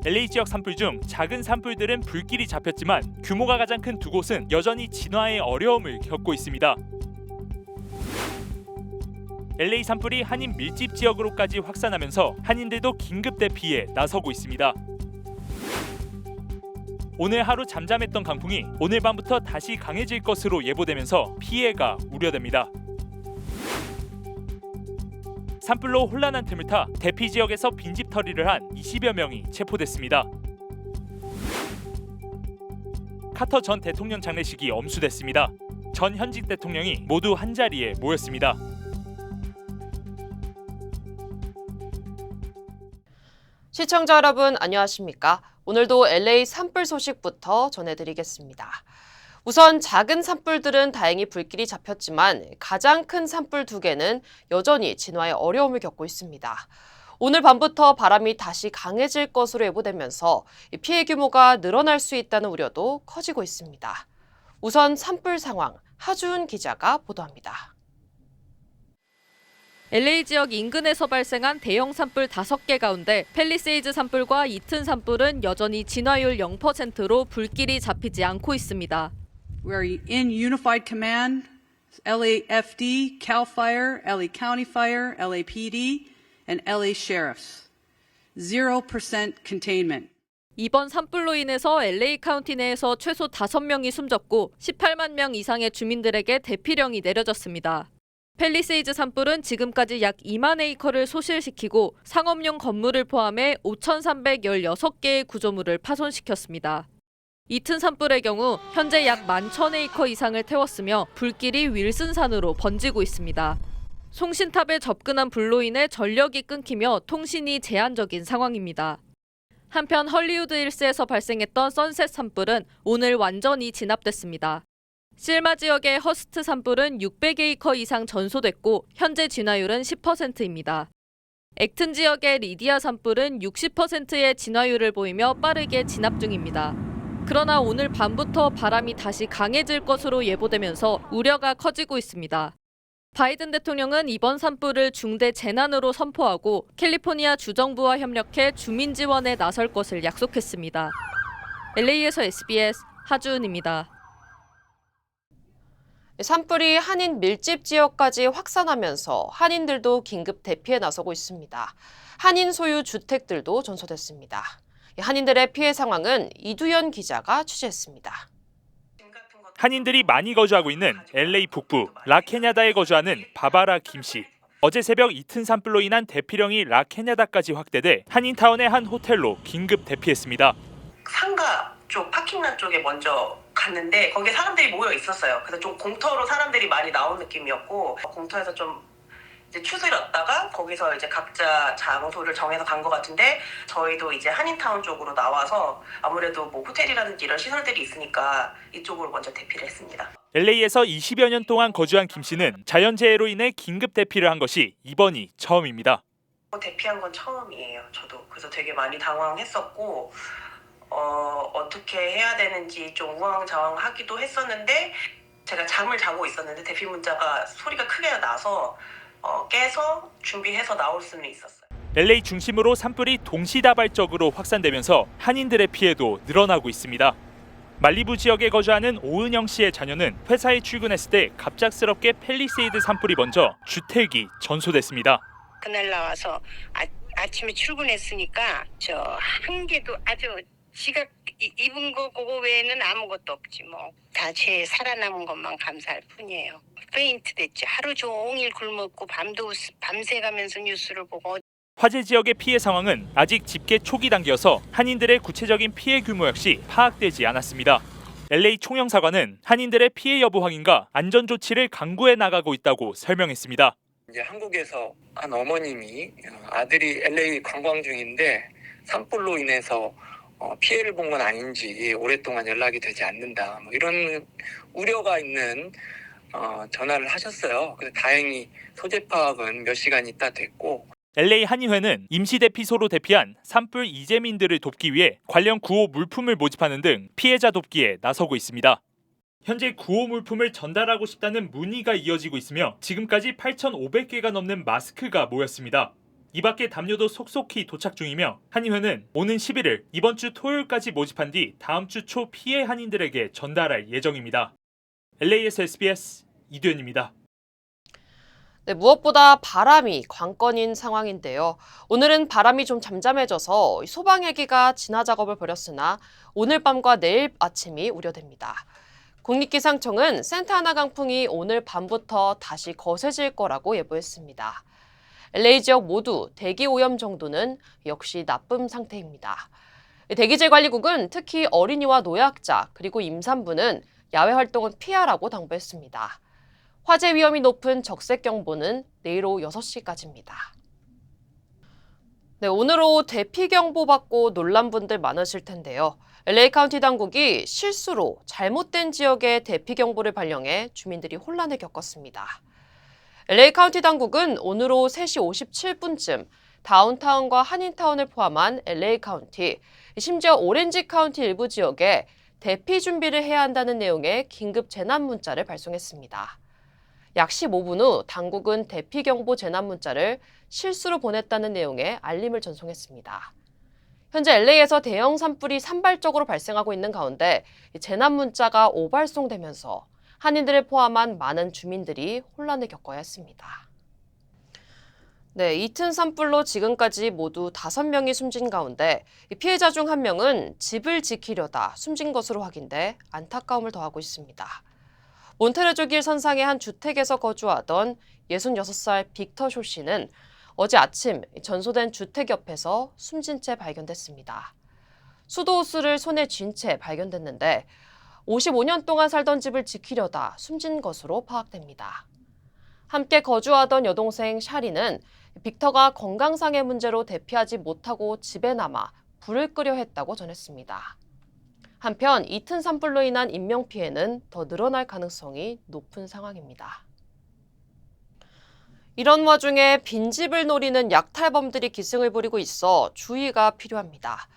LA 지역 산불 중 작은 산불들은 불길이 잡혔지만 규모가 가장 큰 두 곳은 여전히 진화에 어려움을 겪고 있습니다. LA 산불이 한인 밀집 지역으로까지 확산하면서 한인들도 긴급 대피에 나서고 있습니다. 오늘 하루 잠잠했던 강풍이 오늘 밤부터 다시 강해질 것으로 예보되면서 피해가 우려됩니다. 산불로 혼란한 틈을 타 대피 지역에서 빈집 털이를 한 20여 명이 체포됐습니다. 카터 전 대통령 장례식이 엄수됐습니다. 전 현직 대통령이 모두 한자리에 모였습니다. 시청자 여러분 안녕하십니까? 오늘도 LA 산불 소식부터 전해드리겠습니다. 우선 작은 산불들은 다행히 불길이 잡혔지만 가장 큰 산불 2개는 여전히 진화에 어려움을 겪고 있습니다. 오늘 밤부터 바람이 다시 강해질 것으로 예보되면서 피해 규모가 늘어날 수 있다는 우려도 커지고 있습니다. 우선 산불 상황 하주은 기자가 보도합니다. LA 지역 인근에서 발생한 대형 산불 5개 가운데 팰리세이즈 산불과 이튼 산불은 여전히 진화율 0%로 불길이 잡히지 않고 있습니다. We are in unified command, LAFD, CAL FIRE, LA County Fire, LAPD, and LA Sheriffs. 0% containment. 이번 산불로 인해서 LA 카운티 내에서 최소 5명이 숨졌고 18만 명 이상의 주민들에게 대피령이 내려졌습니다. 팰리세이즈 산불은 지금까지 약 2만 에이커를 소실시키고 상업용 건물을 포함해 5,316개의 구조물을 파손시켰습니다. 이튼 산불의 경우 현재 약 11,000에이커 이상을 태웠으며 불길이 윌슨산으로 번지고 있습니다. 송신탑에 접근한 불로 인해 전력이 끊기며 통신이 제한적인 상황입니다. 한편 헐리우드 힐스에서 발생했던 선셋 산불은 오늘 완전히 진압됐습니다. 실마 지역의 허스트 산불은 600에이커 이상 전소됐고 현재 진화율은 10%입니다. 액튼 지역의 리디아 산불은 60%의 진화율을 보이며 빠르게 진압 중입니다. 그러나 오늘 밤부터 바람이 다시 강해질 것으로 예보되면서 우려가 커지고 있습니다. 바이든 대통령은 이번 산불을 중대 재난으로 선포하고 캘리포니아 주정부와 협력해 주민 지원에 나설 것을 약속했습니다. LA에서 SBS 하주은입니다. 산불이 한인 밀집 지역까지 확산하면서 한인들도 긴급 대피에 나서고 있습니다. 한인 소유 주택들도 전소됐습니다. 한인들의 피해 상황은 이두현 기자가 취재했습니다. 한인들이 많이 거주하고 있는 LA 북부 라케냐다에 거주하는 바바라 김 씨. 어제 새벽 이튼 산불로 인한 대피령이 라케냐다까지 확대돼 한인타운의 한 호텔로 긴급 대피했습니다. 상가 쪽 파킹란 쪽에 먼저 갔는데 거기에 사람들이 모여 있었어요. 그래서 좀 공터로 사람들이 많이 나온 느낌이었고 공터에서 좀 이제 추스렸다가 거기서 이제 각자 장소를 정해서 간 것 같은데 저희도 이제 한인타운 쪽으로 나와서 아무래도 뭐 호텔이라든지 이런 시설들이 있으니까 이쪽으로 먼저 대피를 했습니다. LA에서 20여 년 동안 거주한 김 씨는 자연재해로 인해 긴급 대피를 한 것이 이번이 처음입니다. 대피한 건 처음이에요. 저도 그래서 되게 많이 당황했었고 어떻게 해야 되는지 좀 우왕좌왕하기도 했었는데 제가 잠을 자고 있었는데 대피 문자가 소리가 크게 나서 깨서 준비해서 나올 수는 있었어요. LA 중심으로 산불이 동시다발적으로 확산되면서 한인들의 피해도 늘어나고 있습니다. 말리부 지역에 거주하는 오은영 씨의 자녀는 회사에 출근했을 때 갑작스럽게 팰리세이드 산불이 번져 주택이 전소됐습니다. 그날 나와서 아침에 출근했으니까 저 한 개도 아주 지가 입은 거 그거 외에는 아무것도 없지 뭐. 다 제 살아남은 것만 감사할 뿐이에요. 페인트 됐지. 하루 종일 굶었고 밤새 가면서 뉴스를 보고. 화재 지역의 피해 상황은 아직 집계 초기 단계여서 한인들의 구체적인 피해 규모 역시 파악되지 않았습니다. LA 총영사관은 한인들의 피해 여부 확인과 안전 조치를 강구해 나가고 있다고 설명했습니다. 이제 한국에서 한 어머님이 아들이 LA 관광 중인데 산불로 인해서 피해를 본 건 아닌지 오랫동안 연락이 되지 않는다. 뭐 이런 우려가 있는 전화를 하셨어요. 그래서 다행히 소재 파악은 몇 시간 있다 됐고. LA 한인회는 임시 대피소로 대피한 산불 이재민들을 돕기 위해 관련 구호 물품을 모집하는 등 피해자 돕기에 나서고 있습니다. 현재 구호 물품을 전달하고 싶다는 문의가 이어지고 있으며 지금까지 8,500개가 넘는 마스크가 모였습니다. 이 밖에 담요도 속속히 도착 중이며 한인회는 오는 11일 이번 주 토요일까지 모집한 뒤 다음 주 초 피해 한인들에게 전달할 예정입니다. LA에서 SBS 이도현입니다. 네, 무엇보다 바람이 관건인 상황인데요. 오늘은 바람이 좀 잠잠해져서 소방헬기가 진화 작업을 벌였으나 오늘 밤과 내일 아침이 우려됩니다. 국립기상청은 산타아나 강풍이 오늘 밤부터 다시 거세질 거라고 예보했습니다. LA 지역 모두 대기 오염 정도는 역시 나쁨 상태입니다. 대기질관리국은 특히 어린이와 노약자 그리고 임산부는 야외 활동은 피하라고 당부했습니다. 화재 위험이 높은 적색경보는 내일 오후 6시까지입니다. 네, 오늘 오후 대피경보 받고 놀란 분들 많으실 텐데요. LA 카운티 당국이 실수로 잘못된 지역에 대피경보를 발령해 주민들이 혼란을 겪었습니다. LA 카운티 당국은 오늘 오후 3시 57분쯤 다운타운과 한인타운을 포함한 LA 카운티, 심지어 오렌지 카운티 일부 지역에 대피 준비를 해야 한다는 내용의 긴급 재난 문자를 발송했습니다. 약 15분 후 당국은 대피경보 재난 문자를 실수로 보냈다는 내용의 알림을 전송했습니다. 현재 LA에서 대형 산불이 산발적으로 발생하고 있는 가운데 재난 문자가 오발송되면서 한인들을 포함한 많은 주민들이 혼란을 겪어야 했습니다. 네, 이튼 산불로 지금까지 모두 5명이 숨진 가운데 피해자 중 1명은 집을 지키려다 숨진 것으로 확인돼 안타까움을 더하고 있습니다. 몬테레조길 선상의 한 주택에서 거주하던 66살 빅터 쇼 씨는 어제 아침 전소된 주택 옆에서 숨진 채 발견됐습니다. 수도호스를 손에 쥔 채 발견됐는데 55년 동안 살던 집을 지키려다 숨진 것으로 파악됩니다. 함께 거주하던 여동생 샤리는 빅터가 건강상의 문제로 대피하지 못하고 집에 남아 불을 끄려 했다고 전했습니다. 한편 이튼 산불로 인한 인명피해는 더 늘어날 가능성이 높은 상황입니다. 이런 와중에 빈집을 노리는 약탈범들이 기승을 부리고 있어 주의가 필요합니다.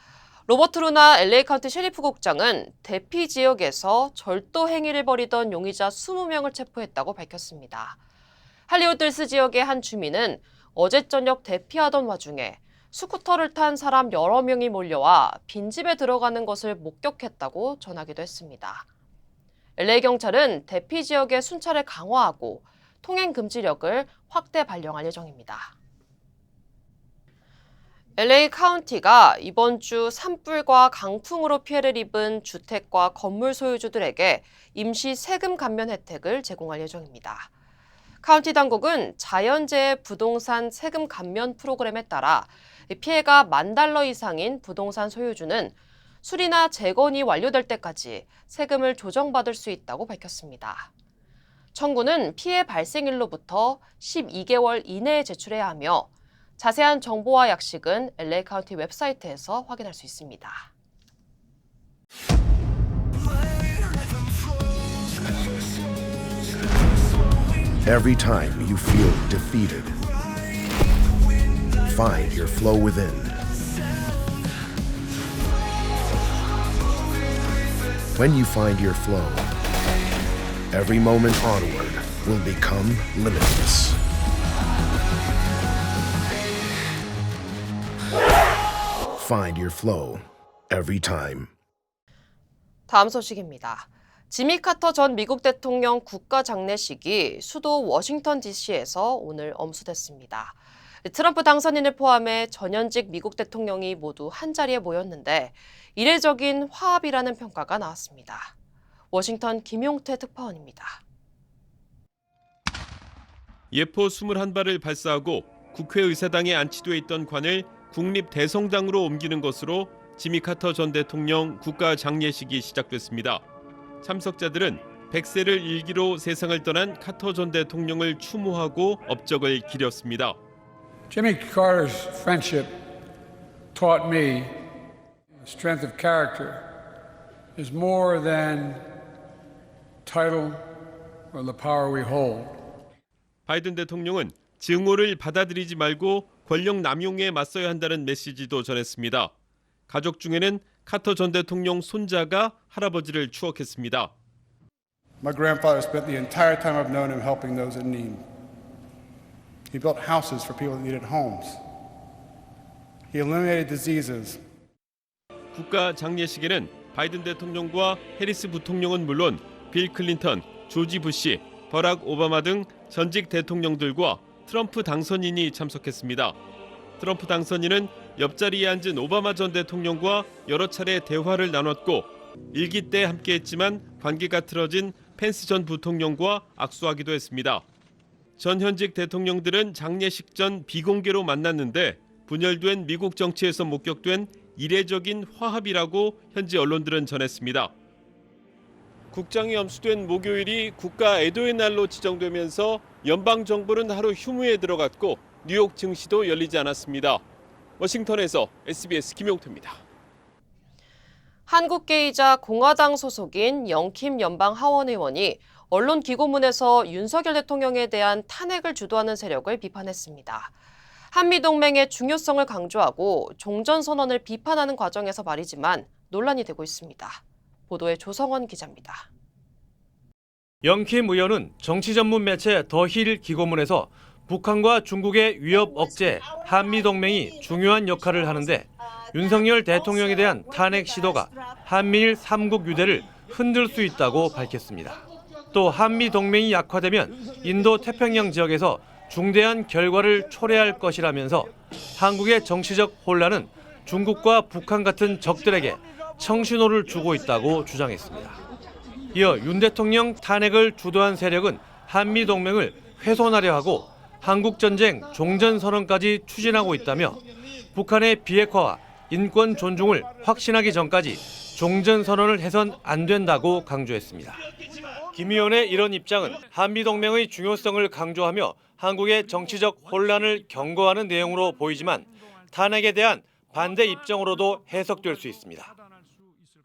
로버트 루나 LA 카운티 셰리프 국장은 대피 지역에서 절도 행위를 벌이던 용의자 20명을 체포했다고 밝혔습니다. 할리우드힐스 지역의 한 주민은 어제 저녁 대피하던 와중에 스쿠터를 탄 사람 여러 명이 몰려와 빈집에 들어가는 것을 목격했다고 전하기도 했습니다. LA 경찰은 대피 지역의 순찰을 강화하고 통행 금지력을 확대 발령할 예정입니다. LA 카운티가 이번 주 산불과 강풍으로 피해를 입은 주택과 건물 소유주들에게 임시 세금 감면 혜택을 제공할 예정입니다. 카운티 당국은 자연재해 부동산 세금 감면 프로그램에 따라 피해가 $10,000 이상인 부동산 소유주는 수리나 재건이 완료될 때까지 세금을 조정받을 수 있다고 밝혔습니다. 청구는 피해 발생일로부터 12개월 이내에 제출해야 하며 자세한 정보와 약식은 LA 카운티 웹사이트에서 확인할 수 있습니다. Every time you feel defeated, find your flow within. When you find your flow, every moment onward will become limitless. Find your flow every time. 다음 소식입니다. 지미 카터 전 미국 대통령 국가 장례식이 수도 워싱턴 DC에서 오늘 엄수됐습니다. 트럼프 당선인을 포함해 전현직 미국 대통령이 모두 한자리에 모였는데 이례적인 화합이라는 평가가 나왔습니다. 워싱턴 김용태 특파원입니다. 예포 21발을 발사하고 국회의사당에 안치돼 있던 관을 국립대성당으로 옮기는 것으로 지미 카터 전 대통령 국가 장례식이 시작됐습니다. 참석자들은 100세를 일기로 세상을 떠난 카터 전 대통령을 추모하고 업적을 기렸습니다. Jimmy Carter's friendship taught me the strength of character is more than title or the power we hold. 바이든 대통령은 증오를 받아들이지 말고 권력 남용에 맞서야 한다는 메시지도 전했습니다. 가족 중에는 카터 전 대통령 손자가 할아버지를 추억했습니다. My grandfather spent the entire time I've known him helping those in need. He built houses for people that needed homes. He eliminated diseases. 국가 장례식에는 바이든 대통령과 해리스 부통령은 물론 빌 클린턴, 조지 부시, 버락 오바마 등 전직 대통령들과 트럼프 당선인이 참석했습니다. 트럼프 당선인은 옆자리에 앉은 오바마 전 대통령과 여러 차례 대화를 나눴고 일기 때 함께했지만 관계가 틀어진 펜스 전 부통령과 악수하기도 했습니다. 전 현직 대통령들은 장례식 전 비공개로 만났는데 분열된 미국 정치에서 목격된 이례적인 화합이라고 현지 언론들은 전했습니다. 국장이 엄수된 목요일이 국가 애도의 날로 지정되면서 연방 정부는 하루 휴무에 들어갔고 뉴욕 증시도 열리지 않았습니다. 워싱턴에서 SBS 김용태입니다. 한국계이자 공화당 소속인 영킴 연방 하원 의원이 언론 기고문에서 윤석열 대통령에 대한 탄핵을 주도하는 세력을 비판했습니다. 한미동맹의 중요성을 강조하고 종전선언을 비판하는 과정에서 말이지만 논란이 되고 있습니다. 보도에 조성원 기자입니다. 영킴 의원은 정치 전문 매체 더힐 기고문에서 북한과 중국의 위협 억제, 한미동맹이 중요한 역할을 하는데 윤석열 대통령에 대한 탄핵 시도가 한미일 3국 유대를 흔들 수 있다고 밝혔습니다. 또 한미동맹이 약화되면 인도 태평양 지역에서 중대한 결과를 초래할 것이라면서 한국의 정치적 혼란은 중국과 북한 같은 적들에게 청신호를 주고 있다고 주장했습니다. 이어 윤 대통령 탄핵을 주도한 세력은 한미동맹을 훼손하려 하고 한국전쟁 종전선언까지 추진하고 있다며 북한의 비핵화와 인권 존중을 확신하기 전까지 종전선언을 해선 안 된다고 강조했습니다. 김 의원의 이런 입장은 한미동맹의 중요성을 강조하며 한국의 정치적 혼란을 경고하는 내용으로 보이지만 탄핵에 대한 반대 입장으로도 해석될 수 있습니다.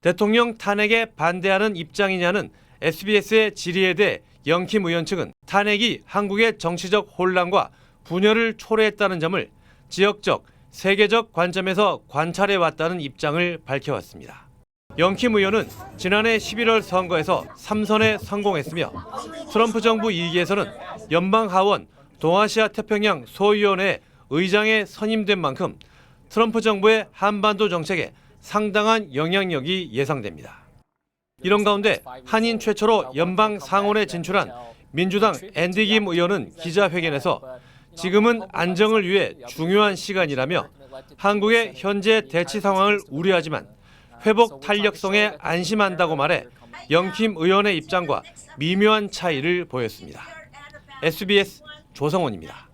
대통령 탄핵에 반대하는 입장이냐는 SBS의 질의에 대해 영킴 의원 측은 탄핵이 한국의 정치적 혼란과 분열을 초래했다는 점을 지역적, 세계적 관점에서 관찰해왔다는 입장을 밝혀왔습니다. 영킴 의원은 지난해 11월 선거에서 3선에 성공했으며 트럼프 정부 2기에서는 연방하원 동아시아 태평양 소위원회 의장에 선임된 만큼 트럼프 정부의 한반도 정책에 상당한 영향력이 예상됩니다. 이런 가운데 한인 최초로 연방 상원에 진출한 민주당 앤디 김 의원은 기자회견에서 지금은 안정을 위해 중요한 시간이라며 한국의 현재 대치 상황을 우려하지만 회복 탄력성에 안심한다고 말해 영킴 의원의 입장과 미묘한 차이를 보였습니다. SBS 조성원입니다.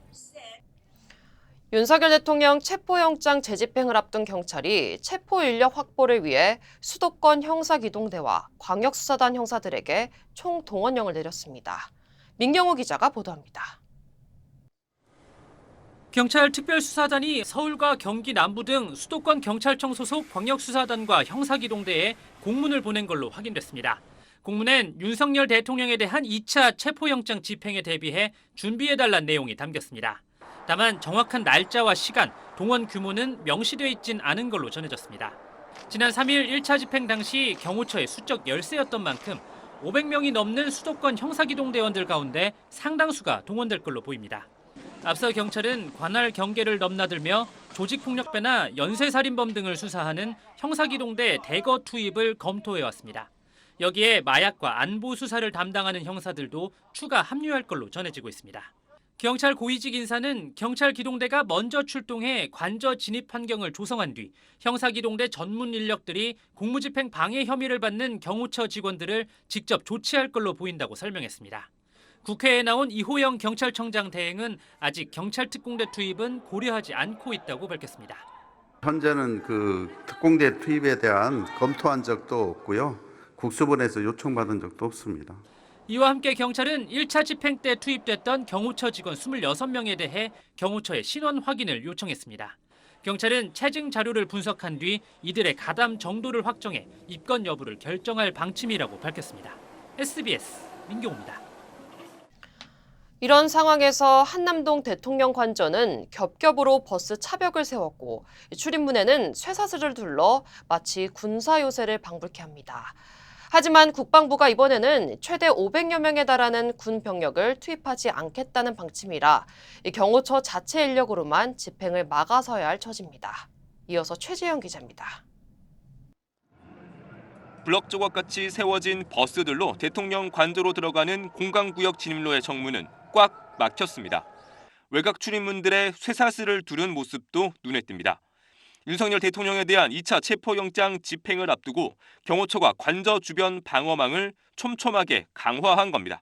윤석열 대통령 체포영장 재집행을 앞둔 경찰이 체포 인력 확보를 위해 수도권 형사기동대와 광역수사단 형사들에게 총동원령을 내렸습니다. 민경호 기자가 보도합니다. 경찰 특별수사단이 서울과 경기 남부 등 수도권 경찰청 소속 광역수사단과 형사기동대에 공문을 보낸 걸로 확인됐습니다. 공문엔 윤석열 대통령에 대한 2차 체포영장 집행에 대비해 준비해달라는 내용이 담겼습니다. 다만 정확한 날짜와 시간, 동원 규모는 명시되어 있진 않은 걸로 전해졌습니다. 지난 3일 1차 집행 당시 경호처의 수적 열세였던 만큼 500명이 넘는 수도권 형사기동대원들 가운데 상당수가 동원될 걸로 보입니다. 앞서 경찰은 관할 경계를 넘나들며 조직폭력배나 연쇄살인범 등을 수사하는 형사기동대 대거 투입을 검토해왔습니다. 여기에 마약과 안보 수사를 담당하는 형사들도 추가 합류할 걸로 전해지고 있습니다. 경찰 고위직 인사는 경찰 기동대가 먼저 출동해 관저 진입 환경을 조성한 뒤 형사기동대 전문 인력들이 공무집행 방해 혐의를 받는 경호처 직원들을 직접 조치할 걸로 보인다고 설명했습니다. 국회에 나온 이호영 경찰청장 대행은 아직 경찰특공대 투입은 고려하지 않고 있다고 밝혔습니다. 현재는 특공대 투입에 대한 검토한 적도 없고요. 국수본에서 요청받은 적도 없습니다. 이와 함께 경찰은 1차 집행 때 투입됐던 경호처 직원 26명에 대해 경호처의 신원 확인을 요청했습니다. 경찰은 체증 자료를 분석한 뒤 이들의 가담 정도를 확정해 입건 여부를 결정할 방침이라고 밝혔습니다. SBS 민경호입니다. 이런 상황에서 한남동 대통령 관저는 겹겹으로 버스 차벽을 세웠고 출입문에는 쇠사슬을 둘러 마치 군사 요새를 방불케 합니다. 하지만 국방부가 이번에는 최대 500여 명에 달하는 군 병력을 투입하지 않겠다는 방침이라 경호처 자체 인력으로만 집행을 막아서야 할 처지입니다. 이어서 최재영 기자입니다. 블럭 조각같이 세워진 버스들로 대통령 관저로 들어가는 공강구역 진입로의 정문은 꽉 막혔습니다. 외곽 출입문들의 쇠사슬을 두른 모습도 눈에 띕니다. 윤석열 대통령에 대한 2차 체포영장 집행을 앞두고 경호처가 관저 주변 방어망을 촘촘하게 강화한 겁니다.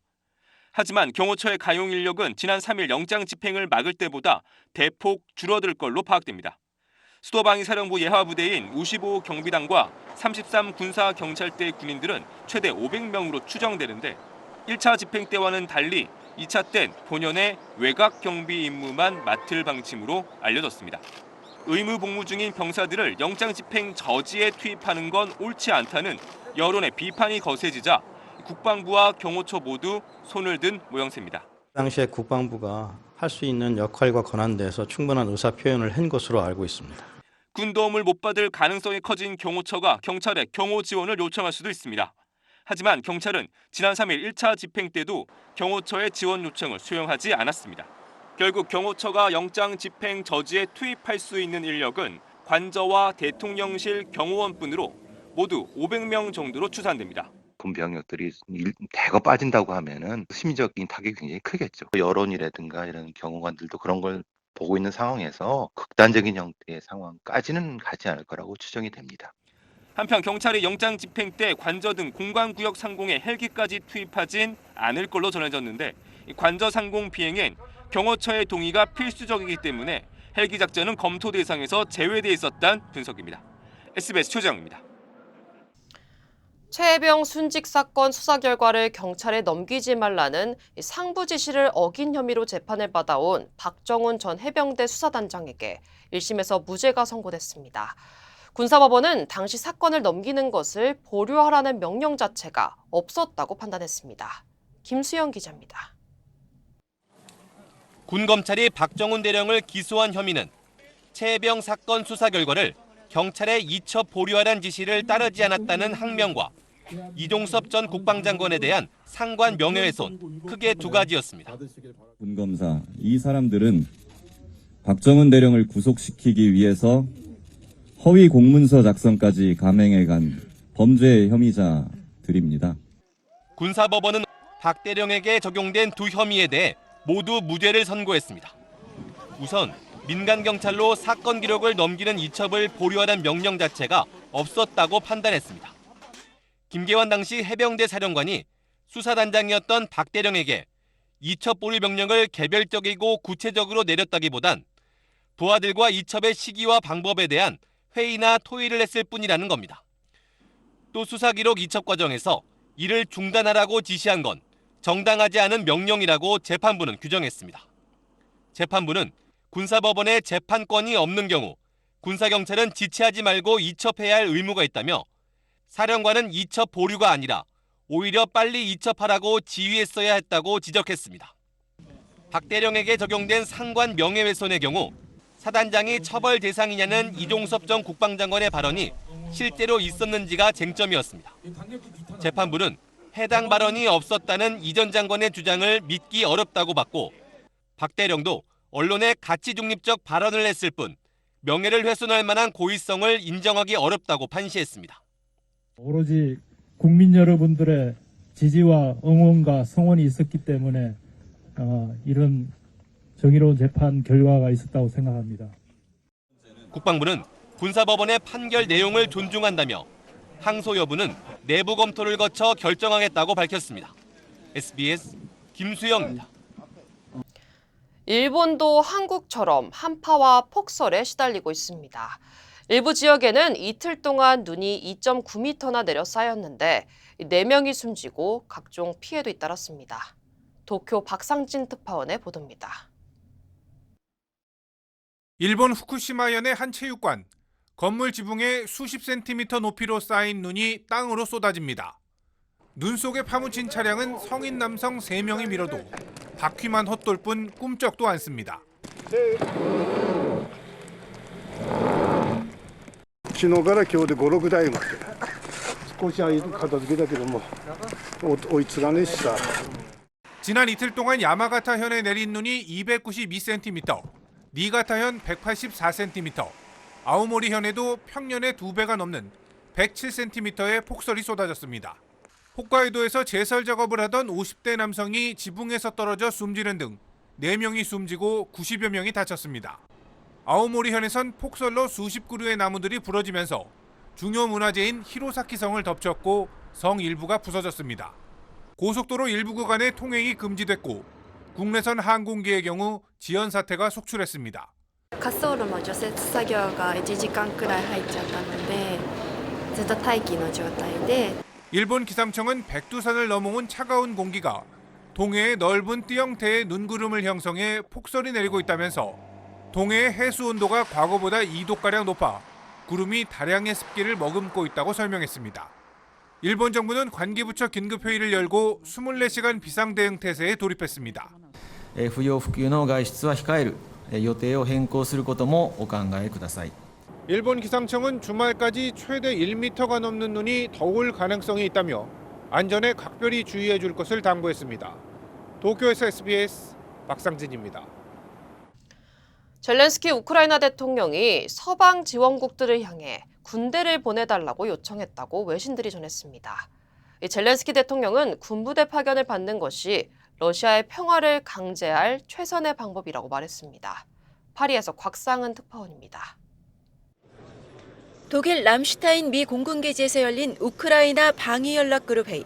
하지만 경호처의 가용 인력은 지난 3일 영장 집행을 막을 때보다 대폭 줄어들 걸로 파악됩니다. 수도방위사령부 예하부대인 55 경비단과 33 군사경찰대 군인들은 최대 500명으로 추정되는데 1차 집행 때와는 달리 2차 땐 본연의 외곽 경비 임무만 맡을 방침으로 알려졌습니다. 의무 복무 중인 병사들을 영장 집행 저지에 투입하는 건 옳지 않다는 여론의 비판이 거세지자 국방부와 경호처 모두 손을 든 모양새입니다. 당시에 국방부가 할 수 있는 역할과 권한 대해서 충분한 의사 표현을 한 것으로 알고 있습니다. 군 도움을 못 받을 가능성이 커진 경호처가 경찰에 경호 지원을 요청할 수도 있습니다. 하지만 경찰은 지난 3일 1차 집행 때도 경호처의 지원 요청을 수용하지 않았습니다. 결국 경호처가 영장 집행 저지에 투입할 수 있는 인력은 관저와 대통령실 경호원뿐으로 모두 500명 정도로 추산됩니다. 군 병력들이 대거 빠진다고 하면은 심리적인 타격이 굉장히 크겠죠. 여론이라든가 이런 경호관들도 그런 걸 보고 있는 상황에서 극단적인 형태의 상황까지는 가지 않을 거라고 추정이 됩니다. 한편 경찰이 영장 집행 때 관저 등 공관구역 상공에 헬기까지 투입하진 않을 걸로 전해졌는데 관저 상공 비행엔 경호처의 동의가 필수적이기 때문에 헬기 작전은 검토 대상에서 제외돼 있었다는 분석입니다. SBS 최재영입니다. 최혜병 순직 사건 수사 결과를 경찰에 넘기지 말라는 상부 지시를 어긴 혐의로 재판을 받아온 박정훈 전 해병대 수사단장에게 1심에서 무죄가 선고됐습니다. 군사법원은 당시 사건을 넘기는 것을 보류하라는 명령 자체가 없었다고 판단했습니다. 김수영 기자입니다. 군검찰이 박정훈 대령을 기소한 혐의는 최혜병 사건 수사 결과를 경찰에 이첩 보류하라는 지시를 따르지 않았다는 항명과 이종섭 전 국방장관에 대한 상관 명예훼손 크게 두 가지였습니다. 군검사 이 사람들은 박정훈 대령을 구속시키기 위해서 허위 공문서 작성까지 감행해간 범죄 혐의자들입니다. 군사법원은 박 대령에게 적용된 두 혐의에 대해 모두 무죄를 선고했습니다. 우선 민간 경찰로 사건 기록을 넘기는 이첩을 보류하라는 명령 자체가 없었다고 판단했습니다. 김계환 당시 해병대 사령관이 수사단장이었던 박 대령에게 이첩 보류 명령을 개별적이고 구체적으로 내렸다기보단 부하들과 이첩의 시기와 방법에 대한 회의나 토의를 했을 뿐이라는 겁니다. 또 수사 기록 이첩 과정에서 이를 중단하라고 지시한 건 정당하지 않은 명령이라고 재판부는 규정했습니다. 재판부는 군사법원에 재판권이 없는 경우 군사경찰은 지체하지 말고 이첩해야 할 의무가 있다며 사령관은 이첩 보류가 아니라 오히려 빨리 이첩하라고 지휘했어야 했다고 지적했습니다. 박 대령에게 적용된 상관 명예훼손의 경우 사단장이 처벌 대상이냐는 이종섭 전 국방장관의 발언이 실제로 있었는지가 쟁점이었습니다. 재판부는 해당 발언이 없었다는 이 전 장관의 주장을 믿기 어렵다고 봤고 박 대령도 언론에 가치 중립적 발언을 했을 뿐 명예를 훼손할 만한 고의성을 인정하기 어렵다고 판시했습니다. 오로지 국민 여러분들의 지지와 응원과 성원이 있었기 때문에 이런 정의로운 재판 결과가 있었다고 생각합니다. 국방부는 군사법원의 판결 내용을 존중한다며 항소 여부는 내부 검토를 거쳐 결정하겠다고 밝혔습니다. SBS 김수영입니다. 일본도 한국처럼 한파와 폭설에 시달리고 있습니다. 일부 지역에는 이틀 동안 눈이 2.9m나 내려 쌓였는데 4명이 숨지고 각종 피해도 잇따랐습니다. 도쿄 박상진 특파원의 보도입니다. 일본 후쿠시마현의 한 체육관. 건물 지붕에 수십 센티미터 높이로 쌓인 눈이 땅으로 쏟아집니다. 눈 속에 파묻힌 차량은 성인 남성 3명이 밀어도 바퀴만 헛돌 뿐 꿈쩍도 않습니다. 昨日から今日で5、6台まで少し片付けたけども追いつかねえしさ 지난 이틀 동안 야마가타현에 내린 눈이 292cm, 니가타현 184cm, 아오모리 현에도 평년의 2배가 넘는 107cm의 폭설이 쏟아졌습니다. 홋카이도에서 제설 작업을 하던 50대 남성이 지붕에서 떨어져 숨지는 등 4명이 숨지고 90여 명이 다쳤습니다. 아오모리 현에선 폭설로 수십 그루의 나무들이 부러지면서 중요 문화재인 히로사키 성을 덮쳤고 성 일부가 부서졌습니다. 고속도로 일부 구간의 통행이 금지됐고 국내선 항공기의 경우 지연 사태가 속출했습니다. 滑走路の除雪作業が1時間くらい入っちゃったのでずっと待機の状態で 일본 기상청은 백두산을 넘어온 차가운 공기가 동해의 넓은 띠형태의 눈구름을 형성해 폭설이 내리고 있다면서 동해의 해수 온도가 과거보다 2도가량 높아 구름이 다량의 습기를 머금고 있다고 설명했습니다. 일본 정부는 관계부처 긴급회의를 열고 24시간 비상대응 태세에 돌입했습니다. 不要不急の外出は控える予定を変更することもお考えください. 일본 기상청은 주말까지 최대 1m가 넘는 눈이 더 올 가능성이 있다며 안전에 각별히 주의해 줄 것을 당부했습니다. 도쿄에서 SBS 박상진입니다. 젤렌스키 우크라이나 대통령이 서방 지원국들을 향해 군대를 보내달라고 요청했다고 외신들이 전했습니다. 이 젤렌스키 대통령은 군부대 파견을 받는 것이 러시아의 평화를 강제할 최선의 방법이라고 말했습니다. 파리에서 곽상은 특파원입니다. 독일 람슈타인 미 공군기지에서 열린 우크라이나 방위연락그룹 회의.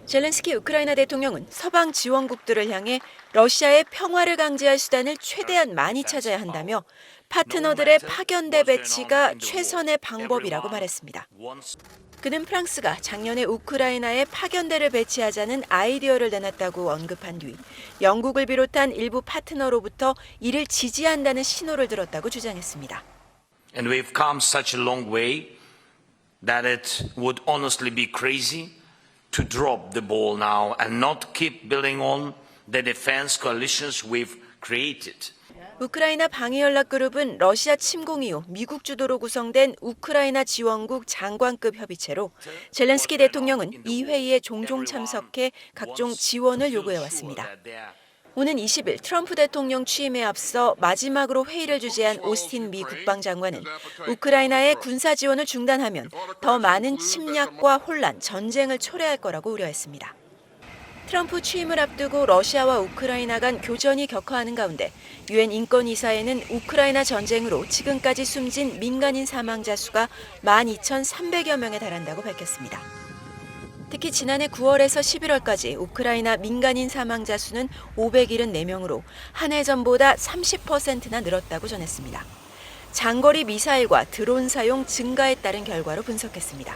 젤렌스키 우크라이나 대통령은 서방 지원국들을 향해 러시아의 평화를 강제할 수단을 최대한 많이 찾아야 한다며 파트너들의 파견대 배치가 최선의 방법이라고 말했습니다. 그는 프랑스가 작년에 우크라이나에 파견대를 배치하자는 아이디어를 내놨다고 언급한 뒤 영국을 비롯한 일부 파트너로부터 이를 지지한다는 신호를 들었다고 주장했습니다. And we've come such a long way that it would honestly be crazy to drop the ball now and not keep building on the defense coalitions we've created. 우크라이나 방위연락그룹은 러시아 침공 이후 미국 주도로 구성된 우크라이나 지원국 장관급 협의체로 젤렌스키 대통령은 이 회의에 종종 참석해 각종 지원을 요구해왔습니다. 오는 20일 트럼프 대통령 취임에 앞서 마지막으로 회의를 주재한 오스틴 미 국방장관은 우크라이나의 군사 지원을 중단하면 더 많은 침략과 혼란, 전쟁을 초래할 거라고 우려했습니다. 트럼프 취임을 앞두고 러시아와 우크라이나 간 교전이 격화하는 가운데 유엔 인권이사회는 우크라이나 전쟁으로 지금까지 숨진 민간인 사망자 수가 12,300여 명에 달한다고 밝혔습니다. 특히 지난해 9월에서 11월까지 우크라이나 민간인 사망자 수는 574명으로 한 해 전보다 30%나 늘었다고 전했습니다. 장거리 미사일과 드론 사용 증가에 따른 결과로 분석했습니다.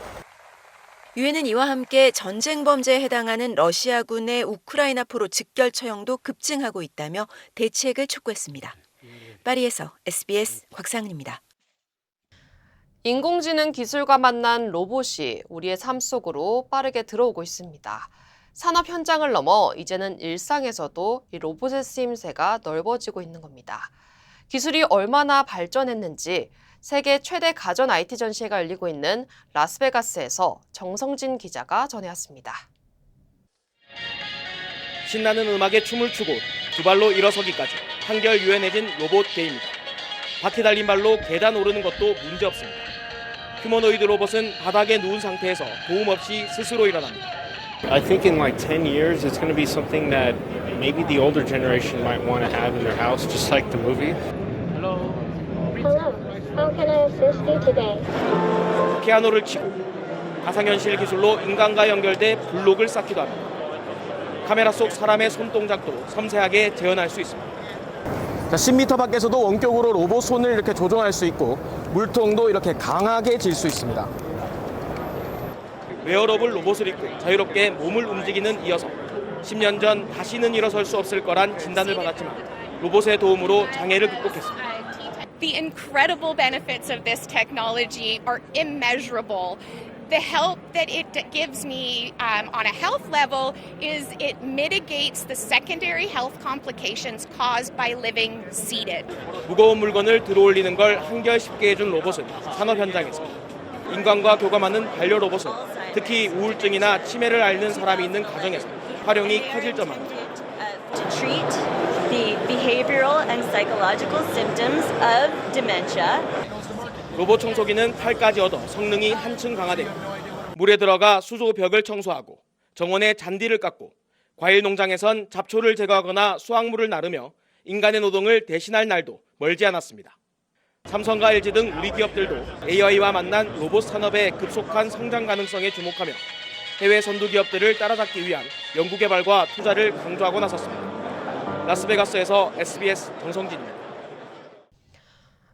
유엔은 이와 함께 전쟁 범죄에 해당하는 러시아군의 우크라이나포로 직결 처형도 급증하고 있다며 대책을 촉구했습니다. 파리에서 SBS 곽상은입니다. 인공지능 기술과 만난 로봇이 우리의 삶 속으로 빠르게 들어오고 있습니다. 산업 현장을 넘어 이제는 일상에서도 이 로봇의 쓰임새가 넓어지고 있는 겁니다. 기술이 얼마나 발전했는지 세계 최대 가전 IT 전시회가 열리고 있는 라스베가스에서 정성진 기자가 전해왔습니다. 신나는 음악에 춤을 추고 두 발로 일어서기까지 한결 유연해진 로봇 개입니다. 바퀴 달린 발로 계단 오르는 것도 문제없습니다. 휴머노이드 로봇은 바닥에 누운 상태에서 도움 없이 스스로 일어납니다. I think in like 10 years it's going to be something that maybe the older generation might want to have in their house, just like the movie. Hello, how can I assist you today? 피아노를 치고 가상현실 기술로 인간과 연결돼 블록을 쌓기도 합니다. 카메라 속 사람의 손동작도 섬세하게 재현할 수 있습니다. 10m 밖에서도 원격으로 로봇 손을 이렇게 조종할 수 있고 물통도 이렇게 강하게 질 수 있습니다. 웨어러블 로봇을 입고 자유롭게 몸을 움직이는 이 여성. 10년 전 다시는 일어설 수 없을 거란 진단을 받았지만 로봇의 도움으로 장애를 극복했습니다. The incredible benefits of this technology are immeasurable. The help that it gives me on a health level is it mitigates the secondary health complications caused by living seated. 무거운 물건을 들어올리는 걸 한결 쉽게 해준 로봇은 산업 현장에서 인간과 교감하는 반려 로봇은 특히 우울증이나 치매를 앓는 사람이 있는 가정에서 활용이 커질 전망입니다. To treat the behavioral and psychological symptoms of dementia. 로봇 청소기는 팔까지 얻어 성능이 한층 강화되어 물에 들어가 수조 벽을 청소하고 정원의 잔디를 깎고 과일 농장에선 잡초를 제거하거나 수확물을 나르며 인간의 노동을 대신할 날도 멀지 않았습니다. 삼성과 LG 등 우리 기업들도 AI와 만난 로봇 산업의 급속한 성장 가능성에 주목하며 해외 선두 기업들을 따라잡기 위한 연구개발과 투자를 강조하고 나섰습니다. 라스베가스에서 SBS 정성진입니다.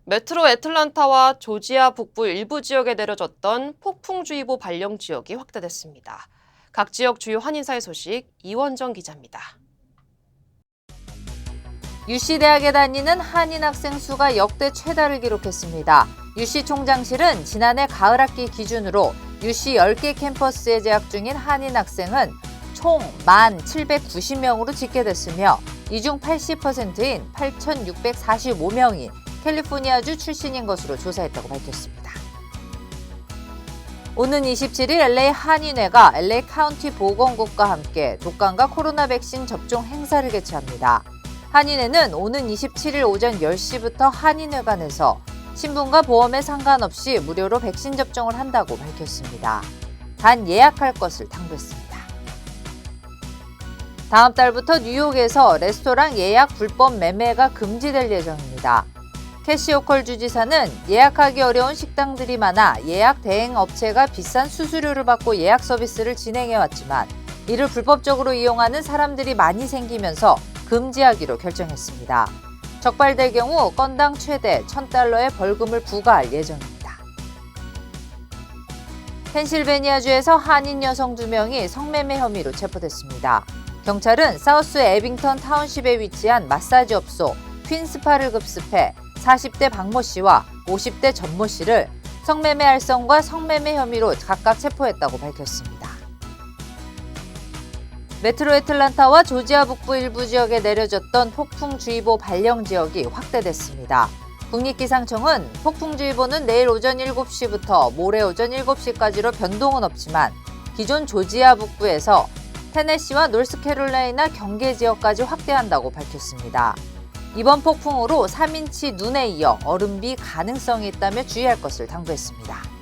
메트로 애틀란타와 조지아 북부 일부 지역에 내려졌던 폭풍주의보 발령 지역이 확대됐습니다. 각 지역 주요 한인사회 소식 이원정 기자입니다. UC 대학에 다니는 한인 학생 수가 역대 최다를 기록했습니다. UC 총장실은 지난해 가을 학기 기준으로 UC 10개 캠퍼스에 재학 중인 한인 학생은 총 1,790명으로 집계됐으며 이 중 80%인 8,645명이 캘리포니아주 출신인 것으로 조사했다고 밝혔습니다. 오는 27일 LA 한인회가 LA 카운티 보건국과 함께 독감과 코로나 백신 접종 행사를 개최합니다. 한인회는 오는 27일 오전 10시부터 한인회관에서 신분과 보험에 상관없이 무료로 백신 접종을 한다고 밝혔습니다. 단 예약할 것을 당부했습니다. 다음 달부터 뉴욕에서 레스토랑 예약 불법 매매가 금지될 예정입니다. 캐시 호컬 주지사는 예약하기 어려운 식당들이 많아 예약 대행 업체가 비싼 수수료를 받고 예약 서비스를 진행해왔지만 이를 불법적으로 이용하는 사람들이 많이 생기면서 금지하기로 결정했습니다. 적발될 경우 건당 최대 $1,000의 벌금을 부과할 예정입니다. 펜실베니아주에서 한인 여성 2명이 성매매 혐의로 체포됐습니다. 경찰은 사우스 에빙턴 타운십에 위치한 마사지 업소 퀸스파를 급습해 40대 박모 씨와 50대 전모 씨를 성매매 알선과 성매매 혐의로 각각 체포했다고 밝혔습니다. 메트로 애틀란타와 조지아 북부 일부 지역에 내려졌던 폭풍주의보 발령 지역이 확대됐습니다. 국립기상청은 폭풍주의보는 내일 오전 7시부터 모레 오전 7시까지로 변동은 없지만 기존 조지아 북부에서 테네시와 노스캐롤라이나 경계 지역까지 확대한다고 밝혔습니다. 이번 폭풍으로 3인치 눈에 이어 얼음비 가능성이 있다며 주의할 것을 당부했습니다.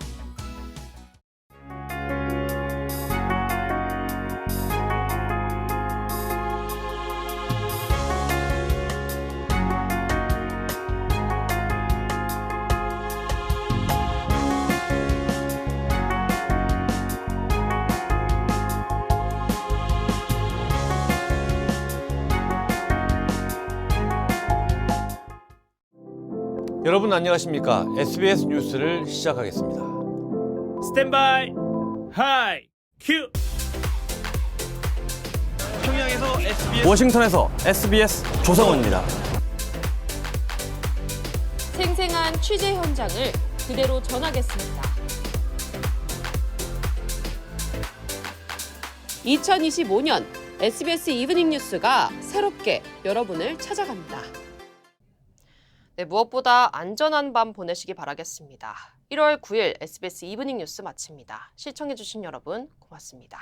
여러분 안녕하십니까? SBS 뉴스를 시작하겠습니다. 스탠바이 하이 큐. 평양에서 SBS, 워싱턴에서 SBS 조성원입니다. 생생한 취재 현장을 그대로 전하겠습니다. 2025년 SBS 이브닝 뉴스가 새롭게 여러분을 찾아갑니다. 네, 무엇보다 안전한 밤 보내시기 바라겠습니다. 1월 9일 SBS 이브닝 뉴스 마칩니다. 시청해주신 여러분 고맙습니다.